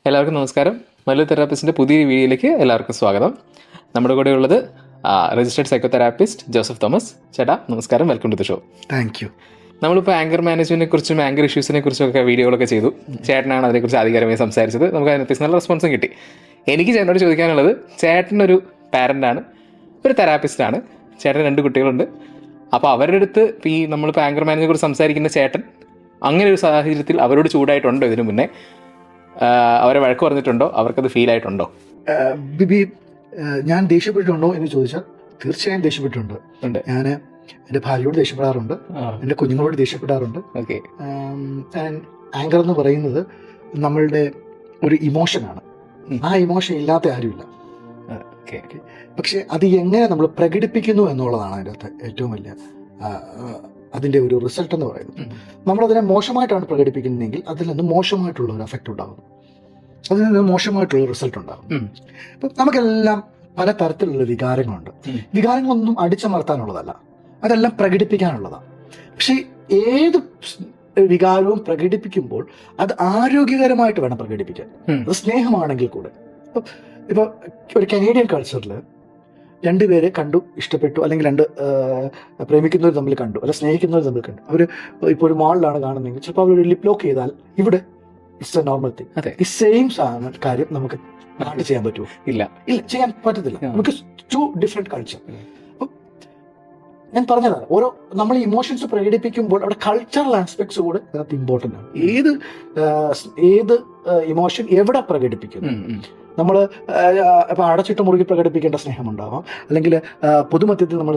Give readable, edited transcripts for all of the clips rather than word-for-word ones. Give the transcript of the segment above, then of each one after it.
എല്ലാവർക്കും നമസ്കാരം. മല്ലു തെറാപ്പിസ്റ്റിൻ്റെ പുതിയൊരു വീഡിയോയിലേക്ക് എല്ലാവർക്കും സ്വാഗതം. നമ്മുടെ കൂടെ ഉള്ളത് രജിസ്റ്റേർഡ് സൈക്കോതെറാപ്പിസ്റ്റ് ജോസഫ് തോമസ്. ചേട്ടാ നമസ്കാരം, welcome to the show. Thank you. നമ്മളിപ്പോൾ ആങ്കർ മാനേജ്മെൻറ്റിനെ കുറിച്ചും ആങ്കർ ഇഷ്യൂസിനെ കുറിച്ചൊക്കെ വീഡിയോകളൊക്കെ ചെയ്തു. ചേട്ടനാണ് അതിനെക്കുറിച്ച് ആധികാരികമായി സംസാരിച്ചത്. നമുക്ക് അതിനകത്ത് നല്ല റെസ്പോൺസും കിട്ടി. എനിക്ക് ചേട്ടനോട് ചോദിക്കാനുള്ളത്, ചേട്ടനൊരു പാരൻ്റാണ്, ഒരു തെറാപ്പിസ്റ്റാണ്, ചേട്ടന് 2 കുട്ടികളുണ്ട്. അപ്പോൾ അവരുടെ അടുത്ത് ഈ നമ്മളിപ്പോൾ ആങ്കർ മാനേജിനെ കുറിച്ച് സംസാരിക്കുന്ന ചേട്ടൻ അങ്ങനെ ഒരു സാഹചര്യത്തിൽ അവരോട് ചൂടായിട്ടുണ്ടോ? ഇതിനു മുന്നേ അവരെ വഴക്ക് പറഞ്ഞിട്ടുണ്ടോ? അവർക്കത് ഫീൽ ആയിട്ടുണ്ടോ? ബിബി, ഞാൻ ദേഷ്യപ്പെട്ടിട്ടുണ്ടോ എന്ന് ചോദിച്ചാൽ തീർച്ചയായും ദേഷ്യപ്പെട്ടിട്ടുണ്ട്. ഞാൻ എൻ്റെ ഭാര്യയോട് ദേഷ്യപ്പെടാറുണ്ട്, എൻ്റെ കുഞ്ഞുങ്ങളോട് ദേഷ്യപ്പെടാറുണ്ട്. ആങ്കർ എന്ന് പറയുന്നത് നമ്മളുടെ ഒരു ഇമോഷനാണ്. ആ ഇമോഷൻ ഇല്ലാത്ത ആരുമില്ല. പക്ഷെ അത് എങ്ങനെ നമ്മൾ പ്രകടിപ്പിക്കുന്നു എന്നുള്ളതാണ് അതിൻ്റെ അകത്ത് ഏറ്റവും വലിയ അതിൻ്റെ ഒരു റിസൾട്ട് എന്ന് പറയുന്നത്. നമ്മളതിനെ മോശമായിട്ടാണ് പ്രകടിപ്പിക്കുന്നതെങ്കിൽ അതിൽ നിന്ന് മോശമായിട്ടുള്ള ഒരു എഫക്റ്റ് ഉണ്ടാകും, അതിൽ നിന്ന് മോശമായിട്ടുള്ള റിസൾട്ട് ഉണ്ടാകും. ഇപ്പം നമുക്കെല്ലാം പല തരത്തിലുള്ള വികാരങ്ങളുണ്ട്. വികാരങ്ങളൊന്നും അടിച്ചമർത്താനുള്ളതല്ല, അതെല്ലാം പ്രകടിപ്പിക്കാനുള്ളതാണ്. പക്ഷെ ഏത് വികാരവും പ്രകടിപ്പിക്കുമ്പോൾ അത് ആരോഗ്യകരമായിട്ട് വേണം പ്രകടിപ്പിക്കാൻ. അത് സ്നേഹമാണെങ്കിൽ കൂടെ. ഇപ്പൊ ഒരു കനേഡിയൻ കൾച്ചറിൽ 2 പേരെ കണ്ടു, ഇഷ്ടപ്പെട്ടു, അല്ലെങ്കിൽ 2 പ്രേമിക്കുന്നവർ തമ്മിൽ കണ്ടു, അല്ല സ്നേഹിക്കുന്നവർ തമ്മിൽ കണ്ടു. അവർ ഇപ്പോൾ ഒരു മാളിലാണ് കാണുന്നതെങ്കിൽ ചിലപ്പോൾ അവർ ലിപ് ലോക്ക് ചെയ്താൽ ഇവിടെ ഇറ്റ്സ് എ നോർമൽ തിങ്. ഈ സെയിം കാര്യം നമുക്ക് നാട്ടിൽ ചെയ്യാൻ പറ്റുമോ? ഇല്ല, ചെയ്യാൻ പറ്റത്തില്ല. നമുക്ക് 2 ഡിഫറെന്റ് കൾച്ചർ. ഞാൻ പറഞ്ഞതാണ്, ഓരോ നമ്മൾ ഇമോഷൻസ് പ്രകടിപ്പിക്കുമ്പോൾ അവിടെ കൾച്ചറൽ ആസ്പെക്ട്സ് കൂടെ അതിനകത്ത് ഇമ്പോർട്ടൻ്റ് ആണ്. ഏത് ഇമോഷൻ എവിടെ പ്രകടിപ്പിക്കുന്നു. നമ്മൾ ഇപ്പം അടച്ചിട്ട മുറുകി പ്രകടിപ്പിക്കേണ്ട സ്നേഹമുണ്ടാവാം, അല്ലെങ്കിൽ പൊതുമധ്യത്തിൽ നമ്മൾ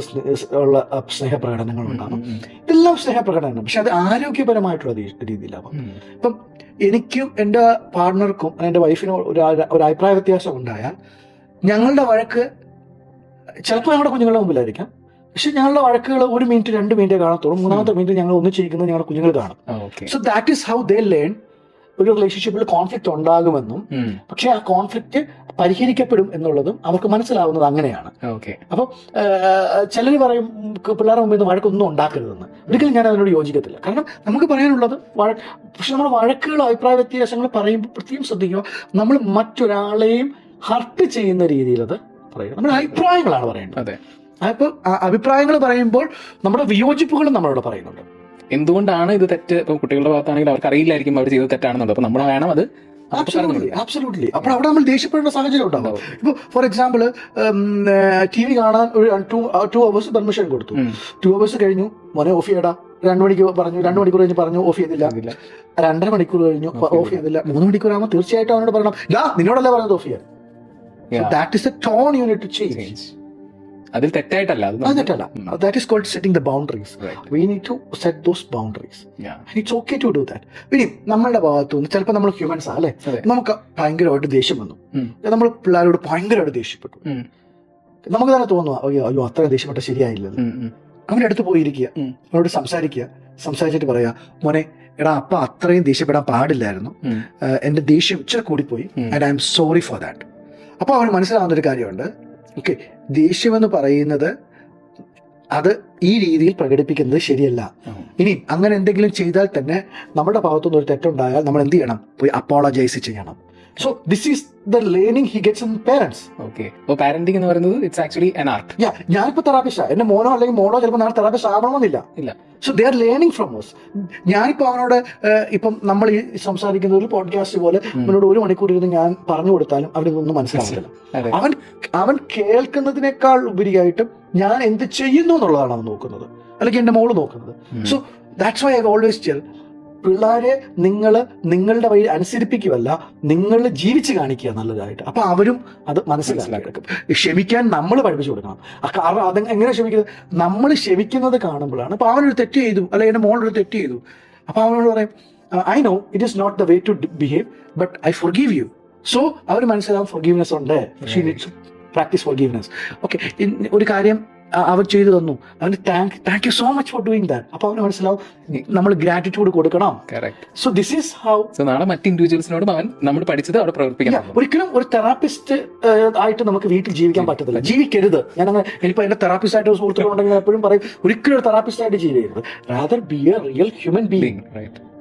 ഉള്ള സ്നേഹപ്രകടനങ്ങളുണ്ടാവാം. ഇതെല്ലാം സ്നേഹപ്രകടനം, പക്ഷെ അത് ആരോഗ്യപരമായിട്ടുള്ള രീതിയിലാവാം. ഇപ്പം എനിക്കും എൻ്റെ പാർട്ട്ണർക്കും എൻ്റെ വൈഫിനും ഒരു അഭിപ്രായ വ്യത്യാസം ഉണ്ടായാൽ ഞങ്ങളുടെ വഴക്ക് ചിലപ്പോൾ ഞങ്ങളുടെ കുഞ്ഞുങ്ങളുടെ മുമ്പിലായിരിക്കാം. പക്ഷെ ഞങ്ങളുടെ വഴക്കുകൾ 1 മിനിറ്റ് 2 മിനിറ്റേ കാണത്തുള്ളൂ. 3ാമത്തെ മിനിറ്റ് ഞങ്ങൾ ഒന്നിച്ചിരിക്കുന്നത് ഞങ്ങളുടെ കുഞ്ഞുങ്ങൾ കാണും. So that is how they learn ഒരു റിലേഷൻഷിപ്പിൽ കോൺഫ്ലിക്റ്റ് ഉണ്ടാകുമെന്നും പക്ഷെ ആ കോൺഫ്ലിക്റ്റ് പരിഹരിക്കപ്പെടും എന്നുള്ളതും അവർക്ക് മനസ്സിലാവുന്നത് അങ്ങനെയാണ്. അപ്പോൾ ചിലർ പറയും പിള്ളേരുടെ മുമ്പിൽ നിന്ന് വഴക്കൊന്നും ഉണ്ടാക്കരുതെന്ന്. ഒരിക്കലും ഞാൻ അതിനോട് യോജിക്കത്തില്ല. കാരണം നമുക്ക് പറയാനുള്ളത് പക്ഷെ നമ്മൾ വഴക്കുകളോ അഭിപ്രായ വ്യത്യാസങ്ങൾ പറയുമ്പോൾ പ്രത്യേകം ശ്രദ്ധിക്കുക, നമ്മൾ മറ്റൊരാളെയും ഹർട്ട് ചെയ്യുന്ന രീതിയിൽ അത് പറയുക. നമ്മുടെ അഭിപ്രായങ്ങളാണ് പറയേണ്ടത്. അപ്പോൾ അഭിപ്രായങ്ങൾ പറയുമ്പോൾ നമ്മുടെ വിയോജിപ്പുകളും നമ്മളോട് പറയുന്നുണ്ട്. എന്തുകൊണ്ടാണ് ഇത് തെറ്റ്? ഇപ്പൊ കുട്ടികളുടെ ഭാഗത്താണെങ്കിൽ അവർക്ക് അറിയില്ലായിരിക്കും അവർ ചെയ്തത് തെറ്റാണെന്നുള്ളത്. അപ്പൊ നമ്മൾ വേണം അത്. ആബ്സല്യൂട്ട്ലി. അപ്പോൾ അവിടെ നമ്മൾ ദേഷ്യപ്പെടേണ്ട സാഹചര്യം ഉണ്ടാവും. ഇപ്പോൾ ഫോർ എക്സാമ്പിൾ TV കാണാൻ ഒരു 2 hours പെർമിഷൻ കൊടുത്തു. 2 hours കഴിഞ്ഞു, മോനെ ഓഫ് ചെയ്യടാ. 2 മണിക്ക് പറഞ്ഞു, 2 മണിക്കൂർ കഴിഞ്ഞ് പറഞ്ഞു, ഓഫ് ചെയ്തില്ല. 2.5 മണിക്കൂർ കഴിഞ്ഞു, ഓഫ് ചെയ്തില്ല. 3 മണിക്കൂർ ആകുമ്പോൾ തീർച്ചയായിട്ടും അവനോട് പറയണം, നിന്നോടല്ലേ പറഞ്ഞത് ഓഫ് ചെയ്യാൻ. That is a tone you need to change. അതിൽ തെറ്റായിട്ടല്ല, that is called setting the boundaries. We need to set those boundaries. And it's okay to do that. ഇനി നമ്മളുടെ ഭാഗത്തുനിന്ന് ചിലപ്പോൾ നമ്മൾ ഹ്യൂമൻസ് അല്ലേ, നമുക്ക് ഭയങ്കരമായിട്ട് ദേഷ്യം വന്നു, നമ്മൾ പിള്ളേരോട് ഭയങ്കരമായിട്ട് ദേഷ്യപ്പെട്ടു. നമുക്ക് തന്നെ തോന്നുക, അയ്യോ അത്ര ദേഷ്യപ്പെട്ട ശരിയായില്ലല്ലോ. അവൻ്റെ അടുത്ത് പോയിരിക്കുക, അവനോട് സംസാരിച്ചിട്ട് പറയാ, മോനെ എടാ അപ്പ അത്രയും ദേഷ്യപ്പെടാൻ പാടില്ലായിരുന്നു, എൻ്റെ ദേഷ്യം ഇച്ചിരി കൂടിപ്പോയി, and I am sorry for that. അപ്പോൾ അവന് മനസ്സിലാവുന്നൊരു കാര്യമുണ്ട്, ഓക്കെ, ദേഷ്യമെന്ന് പറയുന്നത് അത് ഈ രീതിയിൽ പ്രകടിപ്പിക്കുന്നത് ശരിയല്ല. ഇനി അങ്ങനെ എന്തെങ്കിലും ചെയ്താൽ തന്നെ നമ്മുടെ ഭാഗത്തുനിന്ന് ഒരു തെറ്റുണ്ടായാൽ നമ്മൾ എന്ത് ചെയ്യണം? പോയി അപ്പോളജൈസ് ചെയ്യണം. So this is the learning he gets in parents. Okay, അപ്പോൾ പാരന്റിംഗ് എന്ന് പറയുന്നത് ഇറ്റ്സ് ആക്ച്വലി ആൻ ആർട്ട്. ഞാനിപ്പോൾ തെറാപ്പിസ്റ്റാ, എന്റെ മോനോ അല്ലെങ്കിൽ മോളോ ചിലപ്പോൾ നാളെ തെറാപ്പിസ്റ്റ് ആവണമെന്നില്ല. So they are learning from us. ഞാനിപ്പോൾ അവനോട് ഇപ്പം നമ്മൾ ഈ സംസാരിക്കുന്ന ഒരു പോഡ്കാസ്റ്റ് പോലെ അവനോട് 1 മണിക്കൂർ ഇരുന്ന് ഞാൻ പറഞ്ഞു കൊടുത്താലും അവനൊന്നും മനസ്സിലാവില്ല. അവൻ കേൾക്കുന്നതിനേക്കാൾ ഉപരിയായിട്ടും ഞാൻ എന്ത് ചെയ്യുന്നു എന്നുള്ളതാണ് അവൻ നോക്കുന്നത്, അല്ലെങ്കിൽ എന്റെ മോള് നോക്കുന്നത്. So that's why I always tell പിള്ളേരെ, നിങ്ങളുടെ വഴി അനുസരിപ്പിക്കുകയല്ല, നിങ്ങൾ ജീവിച്ച് കാണിക്കുക നല്ലതായിട്ട്. അപ്പൊ അവരും അത് മനസ്സിലാക്കിയെടുക്കും. ക്ഷമിക്കാൻ നമ്മൾ പഠിപ്പിച്ചു കൊടുക്കണം. കാരണം അത് എങ്ങനെ ക്ഷമിക്കുന്നത്? നമ്മൾ ക്ഷമിക്കുന്നത് കാണുമ്പോഴാണ്. അപ്പൊ അവനൊരു തെറ്റ് ചെയ്തു, അല്ലെങ്കിൽ എൻ്റെ മോളൊരു തെറ്റ് ചെയ്തു, അപ്പൊ അവനോട് പറയും, I know it is not the way to behave, but I forgive you. So അവർ മനസ്സിലാവും ഫോർഗീവ്നെസ് ഉണ്ട്. She needs to practise forgiveness. Okay, ഒരു കാര്യം അവൻ ചെയ്തു തന്നു, അവന് thank you so much for doing that. അപ്പോൾ അവന് മനസ്സിലാവും നമ്മൾ ഗ്രാറ്റിറ്റ്യൂഡ് കൊടുക്കണം. Correct. So this is how. So നാളെ മറ്റ് ഇൻഡിവിജ്വൽസിനോട് അവൻ നമ്മൾ പഠിച്ചത് അവിടെ പ്രവർത്തിക്കണം. ഒരിക്കലും ഒരു തെറാപ്പിസ്റ്റ് ആയിട്ട് നമുക്ക് വീട്ടിൽ ജീവിക്കാൻ പറ്റത്തില്ല, ജീവിക്കരുത്. ഞാനങ്ങനെ എനിക്കിപ്പോൾ എൻ്റെ തെറാപ്പിസ്റ്റ് ആയിട്ട് സുഹൃത്തുക്കളുണ്ടെങ്കിൽ എപ്പോഴും പറയും ഒരിക്കലും ഒരു തെറാപ്പിസ്റ്റ് ആയിട്ട് ജീവിക്കരുത്. Rather be a real human being.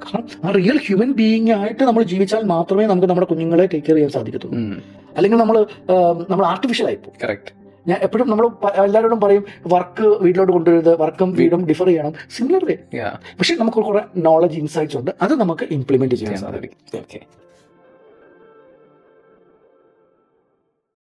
കാരണം ആ റിയൽ ഹ്യൂമൻ ബീയിങ് ആയിട്ട് നമ്മൾ ജീവിച്ചാൽ മാത്രമേ നമുക്ക് നമ്മുടെ കുഞ്ഞുങ്ങളെ ടേക്ക് കെയർ ചെയ്യാൻ സാധിക്കത്തുള്ളൂ. അല്ലെങ്കിൽ നമ്മൾ ആർട്ടിഫിഷ്യൽ ആയിപ്പോ. കറക്റ്റ്. ഞാൻ എപ്പോഴും നമ്മൾ എല്ലാവരോടും പറയും വർക്ക് വീട്ടിലോട്ട് കൊണ്ടുവരുന്നത്, വർക്കും വീടും ഡിഫർ ചെയ്യണം, സിമിലർ വേ. പക്ഷെ നമുക്ക് കുറെ നോളജ് ഇൻസൈറ്റ്സ് ഉണ്ട്, അത് നമുക്ക് ഇംപ്ലിമെന്റ് ചെയ്യാൻ സാധിക്കും. ഓക്കെ.